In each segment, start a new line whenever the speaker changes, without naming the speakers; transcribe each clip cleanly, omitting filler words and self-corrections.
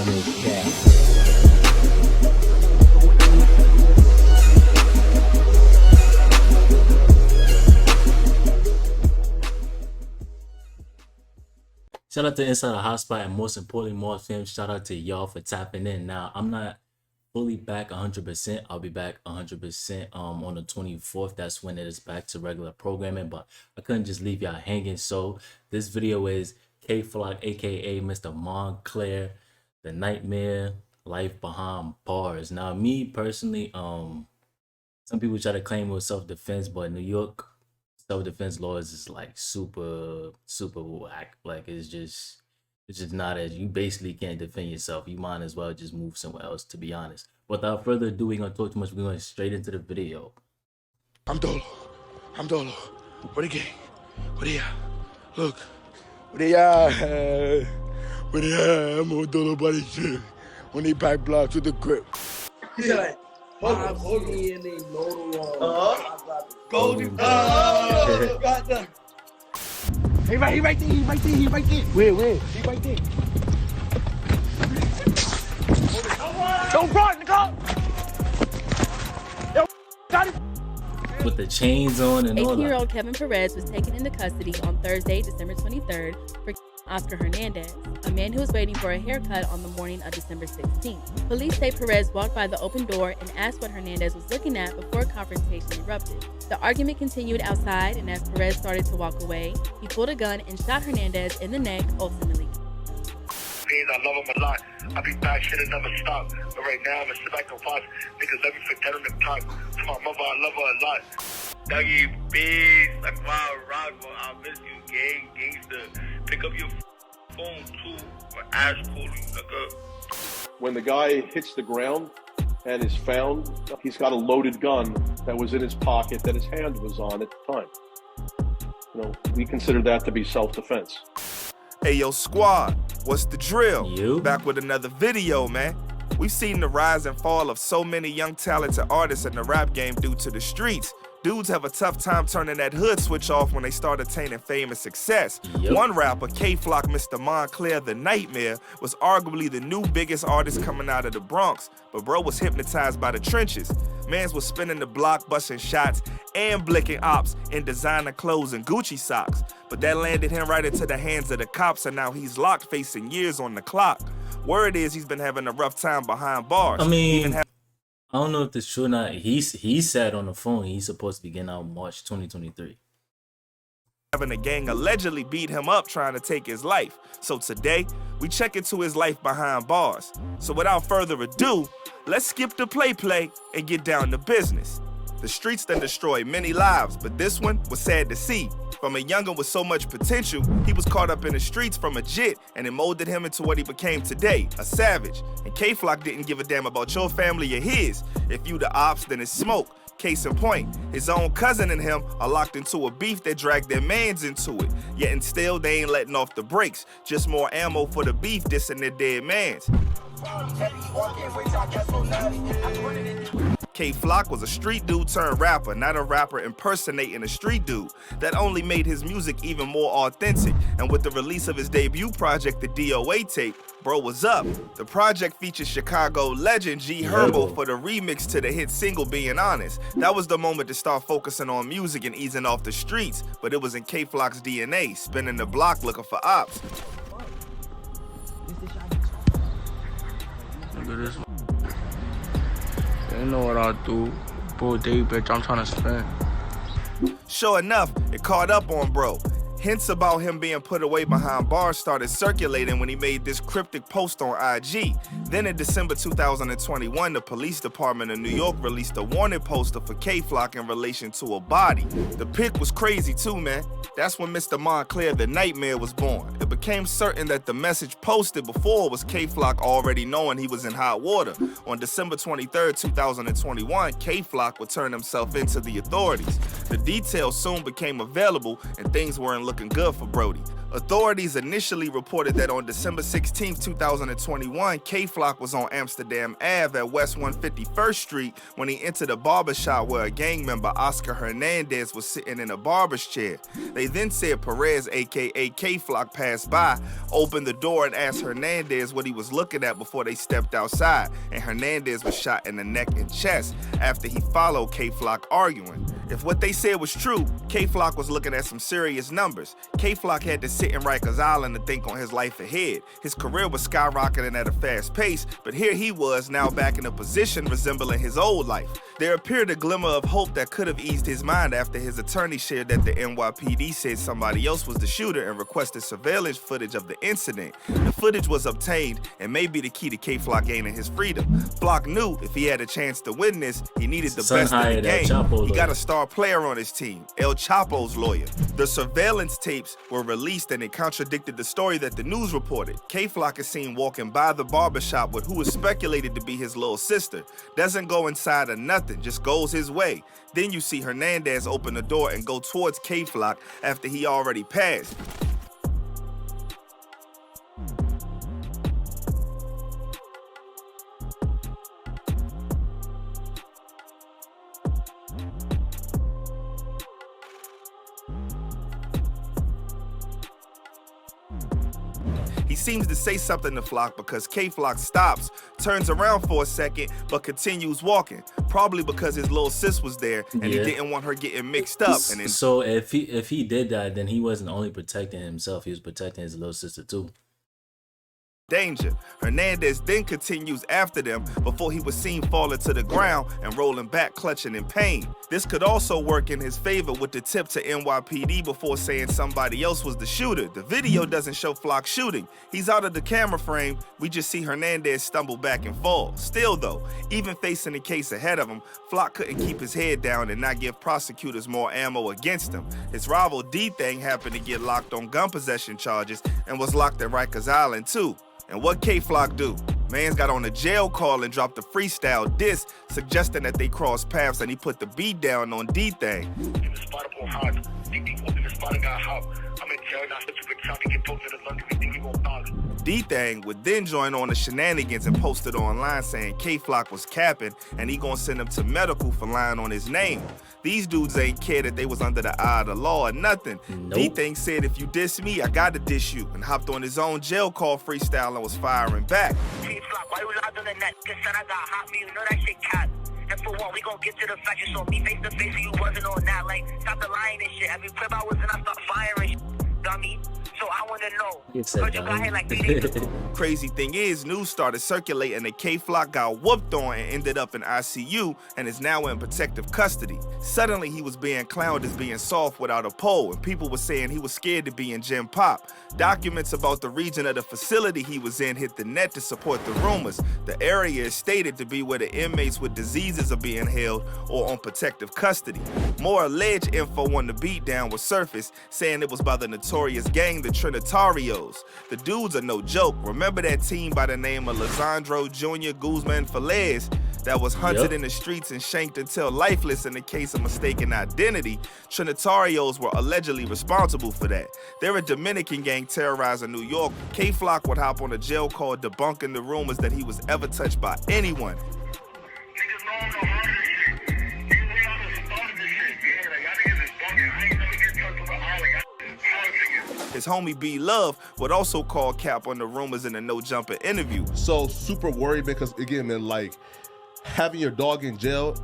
no cap. Shout out to Inside the Hotspot, and most importantly, more films. Shout out to y'all for tapping in. Now, I'm not fully back 100%. I'll be back 100% on the 24th. That's when it is back to regular programming, but I couldn't just leave y'all hanging. So this video is K-Flock, aka Mr. Moncler, the Nightmare, Life Behind Bars. Now, me personally, some people try to claim it was self-defense, but New York self-defense laws is like super whack. Like it's just not, as you basically can't defend yourself. You might as well just move somewhere else, to be honest. Without further ado, we gonna talk too much. We're going straight into the video.
I'm Dolo. Where the gang? Where they at? Look. Where they at? Where they at? I'm on Dolo by this shit. When they back blocks with the grip.
Yeah. Hold on. Golden. Got that. He right there. Where? He right there. Don't run, Nicole. Yo, got it.
With the chains on and all that.
18-year-old Kevin Perez was taken into custody on Thursday, December 23rd for Oscar Hernandez, a man who was waiting for a haircut on the morning of December 16th. Police say Perez walked by the open door and asked what Hernandez was looking at before a confrontation erupted. The argument continued outside, and as Perez started to walk away, he pulled a gun and shot Hernandez in the neck, ultimately.
I love him a lot. I be back, shit has never stopped. But right now, I'm gonna sit back and watch. Niggas let me forget on the top. To my mother, I love her a lot. Dougie, peace. Like, wow, rock, bro. I miss you, gang, gangster. Pick up your phone, too. My ass cool, nigga.
When the guy hits the ground and is found, he's got a loaded gun that was in his pocket that his hand was on at the time. You know, we consider that to be self-defense.
Hey, yo, squad, what's the drill?
You?
Back with another video, man. We've seen the rise and fall of so many young talented artists in the rap game due to the streets. Dudes have a tough time turning that hood switch off when they start attaining fame and success.
Yep.
One rapper, K-Flock, Mr. Moncler, the Nightmare, was arguably the new biggest artist coming out of the Bronx, but bro was hypnotized by the trenches. Mans was spinning the block, busting shots, and blicking ops in designer clothes and Gucci socks. But that landed him right into the hands of the cops, and now he's locked, facing years on the clock. Word is he's been having a rough time behind bars.
I mean, I don't know if this true or not. He said on the phone he's supposed to be getting out March 2023.
Having a gang allegedly beat him up trying to take his life. So today, we check into his life behind bars. So without further ado, let's skip the play and get down to business. The streets done destroyed many lives, but this one was sad to see. From a youngin' with so much potential, he was caught up in the streets from a jit, and it molded him into what he became today, a savage. And K-Flock didn't give a damn about your family or his. If you the ops, then it's smoke. Case in point, his own cousin and him are locked into a beef that dragged their mans into it. Yet and still, they ain't letting off the brakes. Just more ammo for the beef dissing their dead mans. K-Flock was a street dude turned rapper, not a rapper impersonating a street dude. That only made his music even more authentic. And with the release of his debut project, the DOA tape, bro was up. The project features Chicago legend G Herbo for the remix to the hit single Being Honest. That was the moment to start focusing on music and easing off the streets, but it was in K-Flock's DNA, spinning the block looking for ops.
Look at this. They know what I'll do. Bull day, bitch. I'm trying to spin.
Sure enough, it caught up on bro. Hints about him being put away behind bars started circulating when he made this cryptic post on IG. Then in December 2021, the police department of New York released a wanted poster for K-Flock in relation to a body. The pic was crazy too, man. That's when Mr. Moncler, the Nightmare, was born. It became certain that the message posted before was K-Flock already knowing he was in hot water. On December 23rd, 2021, K-Flock would turn himself into the authorities. The details soon became available and things weren't looking good for Brody. Authorities initially reported that on December 16, 2021, K-Flock was on Amsterdam Ave at West 151st Street when he entered a barbershop where a gang member, Oscar Hernandez, was sitting in a barber's chair. They then said Perez, aka K-Flock, passed by, opened the door and asked Hernandez what he was looking at before they stepped outside, and Hernandez was shot in the neck and chest after he followed K-Flock arguing. If what they said was true, K-Flock was looking at some serious numbers. K-Flock had to sit in Rikers Island to think on his life ahead. His career was skyrocketing at a fast pace, but here he was now back in a position resembling his old life. There appeared a glimmer of hope that could have eased his mind after his attorney shared that the NYPD said somebody else was the shooter and requested surveillance footage of the incident. The footage was obtained and may be the key to K-Flock gaining his freedom. Flock knew if he had a chance to win this, he needed the best in the game. He got a star player on his team, El Chapo's lawyer. The surveillance tapes were released and it contradicted the story that the news reported. K-Flock is seen walking by the barbershop with who is speculated to be his little sister. Doesn't go inside or nothing, just goes his way. Then you see Hernandez open the door and go towards K-Flock after he already passed. He seems to say something to Flock because K-Flock stops, turns around for a second, but continues walking. Probably because his little sis was there and he didn't want her getting mixed up. And then,
so if he did that, then he wasn't only protecting himself, he was protecting his little sister too.
Danger. Hernandez then continues after them before he was seen falling to the ground and rolling back, clutching in pain. This could also work in his favor with the tip to NYPD before saying somebody else was the shooter. The video doesn't show Flock shooting. He's out of the camera frame. We just see Hernandez stumble back and fall. Still though, even facing the case ahead of him, Flock couldn't keep his head down and not give prosecutors more ammo against him. His rival D-Thang happened to get locked on gun possession charges and was locked at Rikers Island too. And what K-Flock do? Man's got on a jail call and dropped a freestyle diss suggesting that they crossed paths and he put the beat down on D-Thang. D-Thang would then join on the shenanigans and posted online saying K-Flock was capping and he gonna send him to medical for lying on his name. These dudes ain't care that they was under the eye of the law or nothing.
Nope.
D-Thang said, if you diss me, I gotta diss you, and hopped on his own jail call freestyle and was firing back.
K-Flock, why you out on the net? Cause son, I got hot me, you know that shit cat. And for one, we gon' get to the fact you saw me face to face and you wasn't on that. Like, stop the lying and shit. Every clip I was in, I start firing shit, dummy. So I wanna know. Cause you got here like 3 days ago.
Crazy thing is, news started circulating that K-Flock got whooped on and ended up in ICU and is now in protective custody. Suddenly, he was being clowned as being soft without a pole, and people were saying he was scared to be in Gym Pop. Documents about the region of the facility he was in hit the net to support the rumors. The area is stated to be where the inmates with diseases are being held or on protective custody. More alleged info on the beatdown was surfaced, saying it was by the notorious gang, the Trinitarios. The dudes are no joke. Remember that team by the name of Lisandro Jr. Guzman Felez that was hunted in the streets and shanked until lifeless in the case of mistaken identity? Trinitarios were allegedly responsible for that. They're a Dominican gang terrorizing New York. K-Flock would hop on a jail call debunking the rumors that he was ever touched by anyone. His homie B Love would also call cap on the rumors in a No Jumper interview.
So super worried because again, man, like having your dog in jail,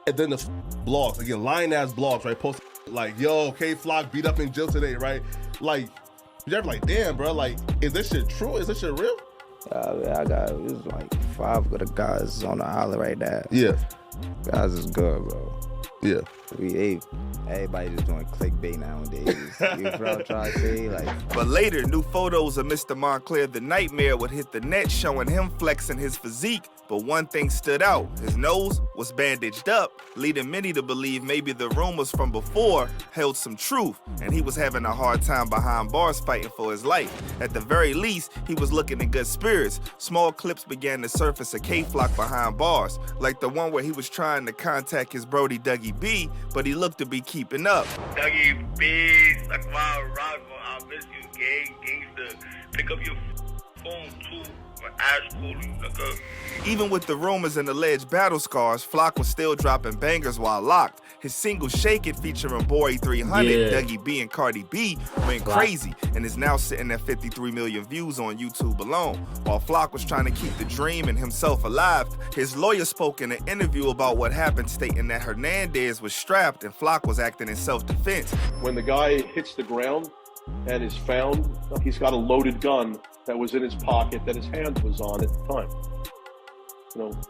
and then the blogs again, lying ass blogs, right? Post like, yo, K-Flock beat up in jail today, right? Like, you're like, damn, bro, like, is this shit true? Is this shit real?
I got it was like 5 of the guys on the island right now.
Yeah,
Guys is good, bro.
yeah.
Everybody just doing clickbait nowadays. You know what I'm trying to say? Like,
But later, new photos of Mr. Moncler the Nightmare would hit the net showing him flexing his physique. But one thing stood out. His nose was bandaged up, leading many to believe maybe the rumors from before held some truth, and he was having a hard time behind bars fighting for his life. At the very least, he was looking in good spirits. Small clips began to surface of K-Flock behind bars, like the one where he was trying to contact his Brody Dougie B, but he looked to be keeping up.
Dougie, peace. Like, wow, rock, I miss you, gang, gangster. Pick up your phone, too.
Even with the rumors and alleged battle scars, Flock was still dropping bangers while locked. His single Shake It featuring Bori 300, Dougie B and Cardi B went crazy and is now sitting at 53 million views on YouTube alone. While Flock was trying to keep the dream and himself alive, his lawyer spoke in an interview about what happened, stating that Hernandez was strapped and Flock was acting in self-defense.
When the guy hits the ground and is found, he's got a loaded gun that was in his pocket that his hand was on at the time.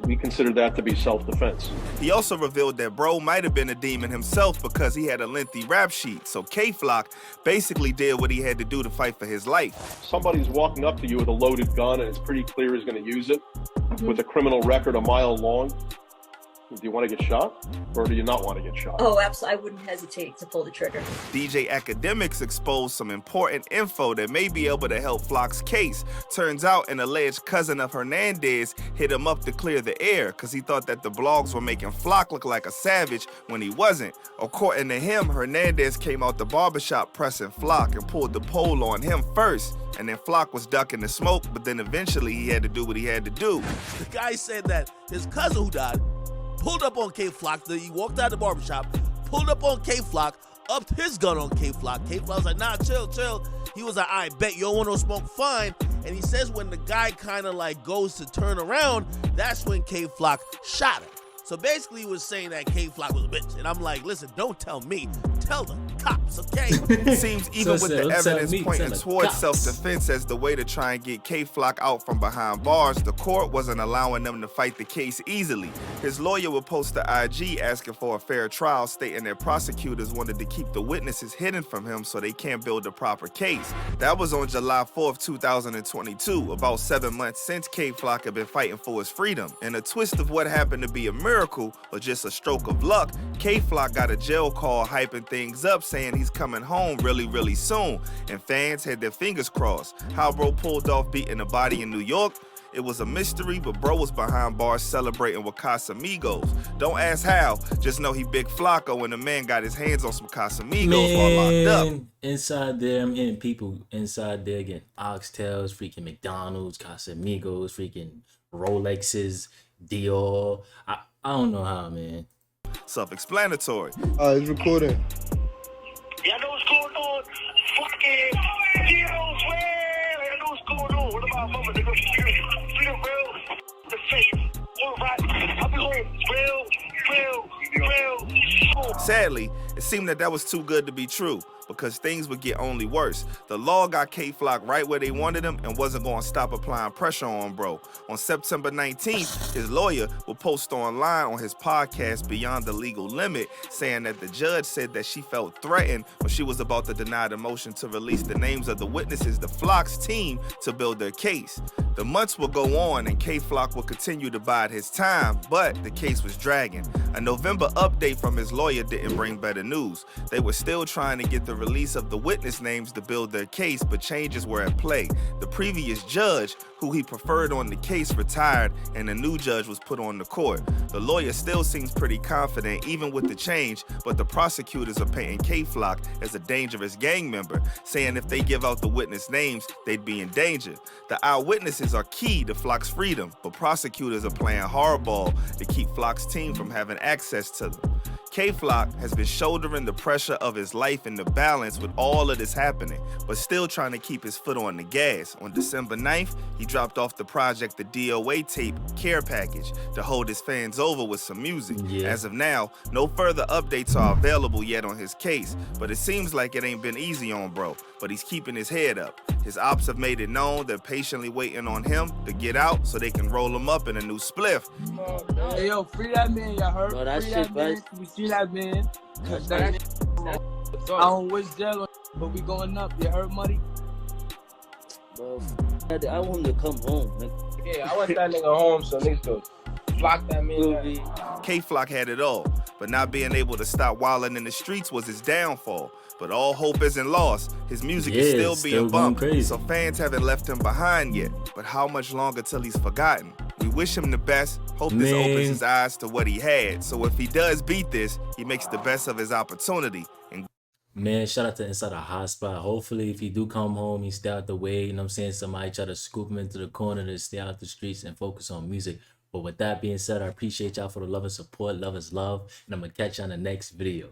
We consider that to be self-defense.
He also revealed that bro might have been a demon himself because he had a lengthy rap sheet. So K-Flock basically did what he had to do to fight for his life.
Somebody's walking up to you with a loaded gun and it's pretty clear he's going to use it with a criminal record a mile long. Do you want to get shot or do you not want to get shot?
Oh, absolutely. I wouldn't hesitate to pull the trigger.
DJ Academics exposed some important info that may be able to help Flock's case. Turns out an alleged cousin of Hernandez hit him up to clear the air because he thought that the blogs were making Flock look like a savage when he wasn't. According to him, Hernandez came out the barbershop pressing Flock and pulled the pole on him first. And then Flock was ducking the smoke, but then eventually he had to do what he had to do.
The guy said that his cousin who died pulled up on K-Flock, he walked out of the barbershop, pulled up on K-Flock, upped his gun on K-Flock. K-Flock was like, nah, chill. He was like, I bet you don't want no smoke, fine. And he says when the guy kind of like goes to turn around, that's when K-Flock shot him. So basically he was saying that K-Flock was a bitch. And I'm like, listen, don't tell me, tell the cops, okay?
It seems even with the evidence pointing towards self-defense as the way to try and get K-Flock out from behind bars, the court wasn't allowing them to fight the case easily. His lawyer would post to IG asking for a fair trial, stating that prosecutors wanted to keep the witnesses hidden from him so they can't build a proper case. That was on July 4th, 2022, about 7 months since K-Flock had been fighting for his freedom. In a twist of what happened to be a miracle or just a stroke of luck, K-Flock got a jail call hyping things up, saying he's coming home really soon, and fans had their fingers crossed. How bro pulled off beating a body in New York? It was a mystery, but bro was behind bars celebrating with Casamigos. Don't ask how, just know he big Flocko and the man got his hands on some Casamigos while locked up.
Inside there, I'm hearing people inside there getting oxtails, freaking McDonald's, Casamigos, freaking Rolexes, Dior. I don't know how, man.
Self-explanatory.
It's recording.
Y'all know what's going on? Fucking deals, man. Y'all know what's going on. What about mama, nigga? Be the real, the fake, all right. I'll be home. Real.
Sadly, it seemed that was too good to be true, because things would get only worse. The law got K-Flock right where they wanted him and wasn't going to stop applying pressure on bro. On September 19th, his lawyer will post online on his podcast Beyond the Legal Limit, saying that the judge said that she felt threatened when she was about to deny the motion to release the names of the witnesses to Flock's team to build their case. The months will go on and K-Flock will continue to bide his time, but the case was dragging. A November update from his lawyer didn't bring better news. They were still trying to get the release of the witness names to build their case, but changes were at play. The previous judge, who he preferred on the case, retired and a new judge was put on the court. The lawyer still seems pretty confident even with the change, but the prosecutors are painting K-Flock as a dangerous gang member, saying if they give out the witness names, they'd be in danger. The eyewitnesses are key to Flock's freedom, but prosecutors are playing hardball to keep Flock's team from having access to them. K-Flock has been shouldering the pressure of his life and the balance with all of this happening, but still trying to keep his foot on the gas. On December 9th, he dropped off the project The DOA Tape Care Package to hold his fans over with some music. As of now, no further updates are available yet on his case, but it seems like it ain't been easy on bro, but he's keeping his head up. His ops have made it known they're patiently waiting on him to get out so they can roll him up in a new spliff.
Hey, yo, free that man, y'all heard?
Bro, that
free
shit,
that man. We see that man. Cause that I don't wish jail, but we going up. You heard, Muddy?
Bro, I want him to come home, nigga.
Yeah, I want that nigga home so niggas go flock that man.
K-Flock had it all, but not being able to stop wilding in the streets was his downfall. But all hope isn't lost. His music is still being bumped, so fans haven't left him behind yet. But how much longer till he's forgotten? We wish him the best. Hope this opens
Man.
his eyes to what he had. So if he does beat this, he makes the best of his opportunity. And
Man, shout out to Inside a Hot Spot. Hopefully, if he do come home, he stay out the way. You know what I'm saying? Somebody try to scoop him into the corner to stay out the streets and focus on music. But with that being said, I appreciate y'all for the love and support. Love is love. And I'm going to catch you on the next video.